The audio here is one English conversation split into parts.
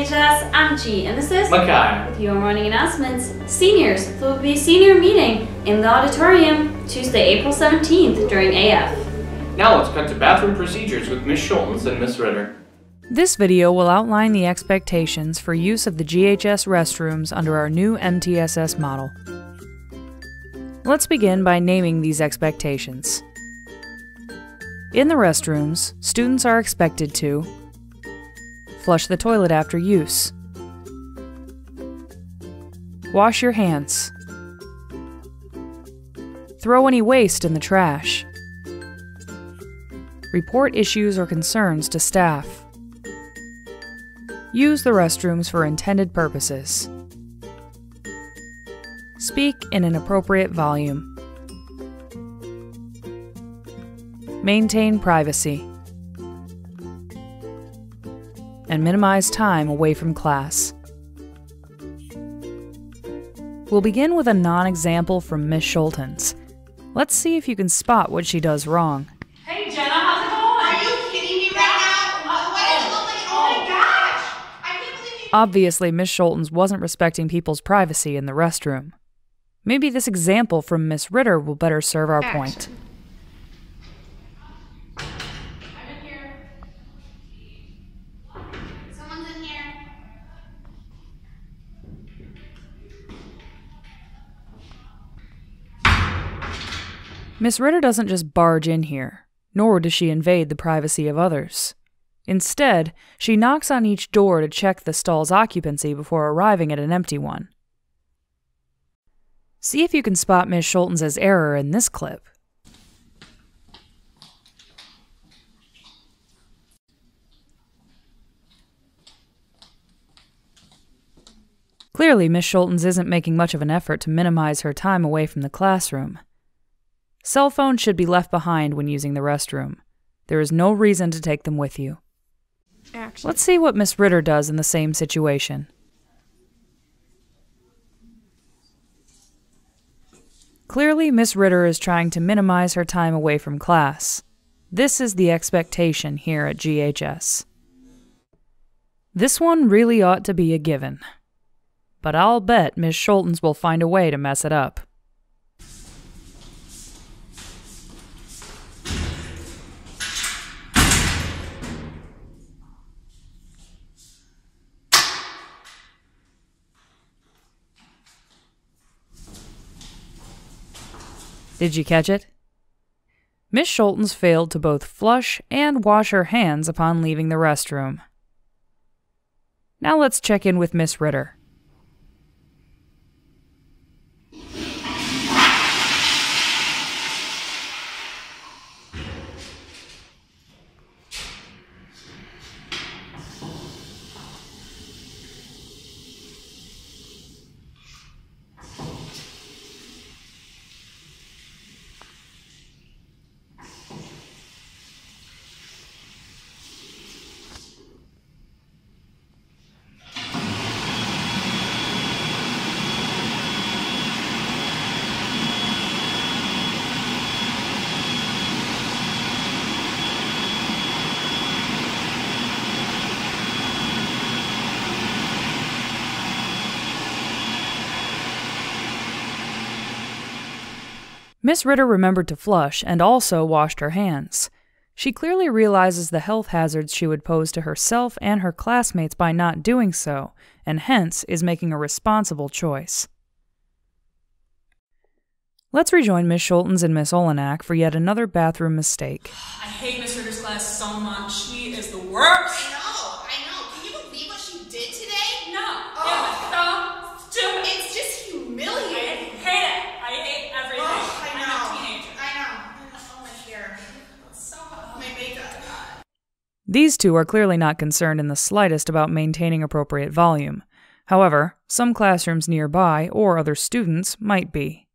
GHS, I'm G, and this is Makai. With your morning announcements. Seniors, there will be a senior meeting in the auditorium Tuesday, April 17th during AF. Now let's cut to bathroom procedures with Miss Schultens and Miss Ritter. This video will outline the expectations for use of the GHS restrooms under our new MTSS model. Let's begin by naming these expectations. In the restrooms, students are expected to flush the toilet after use, wash your hands, throw any waste in the trash, report issues or concerns to staff, use the restrooms for intended purposes, speak in an appropriate volume, maintain privacy, and minimize time away from class. We'll begin with a non-example from Miss Schultens. Let's see if you can spot what she does wrong. Hey Jenna, how's it going? Are you kidding me right now? What does it look like? Oh my gosh! I can't believe you. Obviously, Miss Schultens wasn't respecting people's privacy in the restroom. Maybe this example from Miss Ritter will better serve our point. Miss Ritter doesn't just barge in here, nor does she invade the privacy of others. Instead, she knocks on each door to check the stall's occupancy before arriving at an empty one. See if you can spot Miss Schultens' error in this clip. Clearly, Miss Schultens isn't making much of an effort to minimize her time away from the classroom. Cell phones should be left behind when using the restroom. There is no reason to take them with you. Let's see what Miss Ritter does in the same situation. Clearly, Miss Ritter is trying to minimize her time away from class. This is the expectation here at GHS. This one really ought to be a given. But I'll bet Miss Schultens will find a way to mess it up. Did you catch it? Miss Schultens failed to both flush and wash her hands upon leaving the restroom. Now let's check in with Miss Ritter. Miss Ritter remembered to flush and also washed her hands. She clearly realizes the health hazards she would pose to herself and her classmates by not doing so, and hence is making a responsible choice. Let's rejoin Miss Schultens and Miss Olenak for yet another bathroom mistake. I hate Miss Ritter's class so much. She is the worst. I know. Can you believe what she did today? No. Oh. Yeah, so stupid. It's just humiliating. I hate it. I hate everything. Oh, I know. I'm a teenager. I know. Oh, my hair. It's so hot. My makeup. These two are clearly not concerned in the slightest about maintaining appropriate volume. However, some classrooms nearby or other students might be.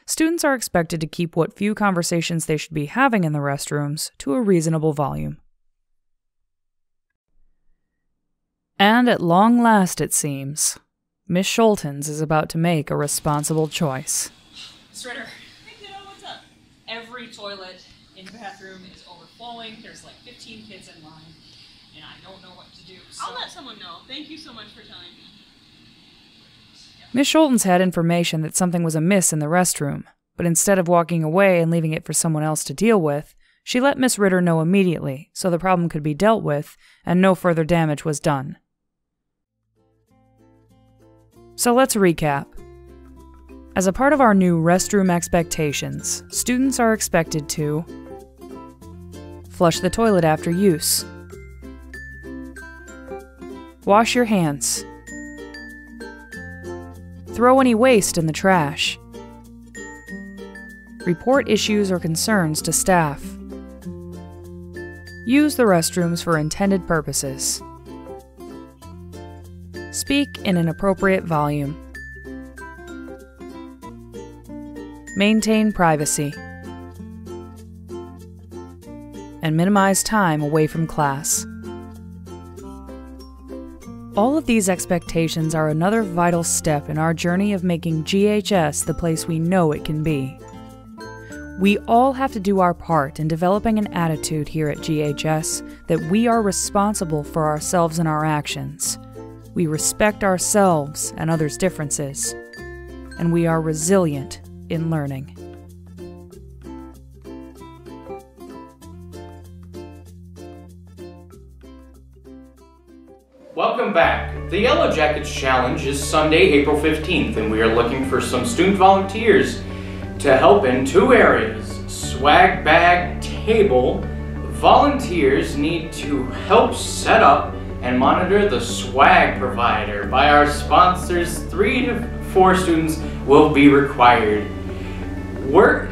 Students are expected to keep what few conversations they should be having in the restrooms to a reasonable volume. And at long last, it seems, Miss Schultens is about to make a responsible choice. Miss Ritter. Hey kiddo, what's up? Every toilet in the bathroom is overflowing. There's like 15 kids in line, and I don't know what to do. So I'll let someone know. Thank you so much for telling me. Miss Schultens had information that something was amiss in the restroom, but instead of walking away and leaving it for someone else to deal with, she let Miss Ritter know immediately so the problem could be dealt with and no further damage was done. So let's recap. As a part of our new restroom expectations, students are expected to flush the toilet after use, wash your hands, throw any waste in the trash, report issues or concerns to staff, use the restrooms for intended purposes, speak in an appropriate volume, maintain privacy, and minimize time away from class. All of these expectations are another vital step in our journey of making GHS the place we know it can be. We all have to do our part in developing an attitude here at GHS that we are responsible for ourselves and our actions. We respect ourselves and others' differences, and we are resilient in learning. Welcome back. The Yellow Jackets Challenge is Sunday, April 15th, and we are looking for some student volunteers to help in two areas. Swag bag table. Volunteers need to help set up and monitor the swag provider by our sponsors. 3 to 4 students will be required.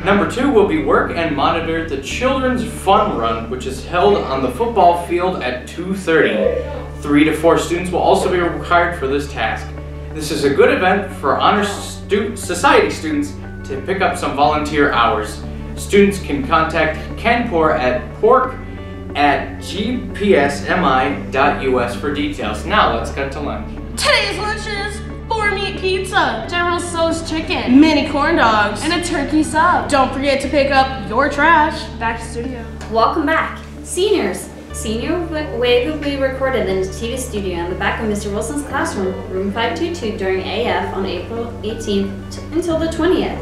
Number 2 will be work and monitor the Children's Fun Run, which is held on the football field at 2:30. 3 to 4 students will also be required for this task. This is a good event for Honor Society students to pick up some volunteer hours. Students can contact Ken Poor at pork@gpsmi.us for details. Now let's cut to lunch. Today's lunch is 4-meat pizza, General Tso's chicken, mini corn dogs, and a turkey sub. Don't forget to pick up your trash. Back to studio. Welcome back. Seniors. Senior Wave will be recorded in the TV studio in the back of Mr. Wilson's classroom, room 522, during AF on April 18th until the 20th.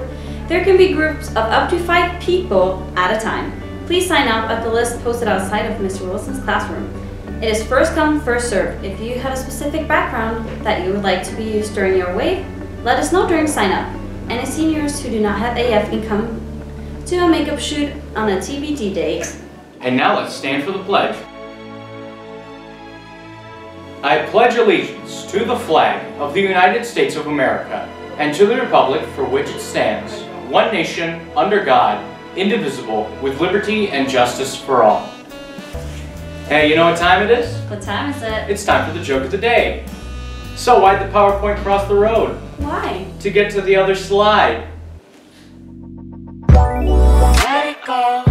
There can be groups of up to 5 people at a time. Please sign up at the list posted outside of Mr. Wilson's classroom. It is first come, first served. If you have a specific background that you would like to be used during your wave, let us know during sign up. Any seniors who do not have AF can come to a makeup shoot on a TBD date. And now let's stand for the pledge. I pledge allegiance to the flag of the United States of America and to the republic for which it stands, one nation, under God, indivisible, with liberty and justice for all. Hey, you know what time it is? What time is it? It's time for the joke of the day. So why'd the PowerPoint cross the road? Why? To get to the other slide. Let it go.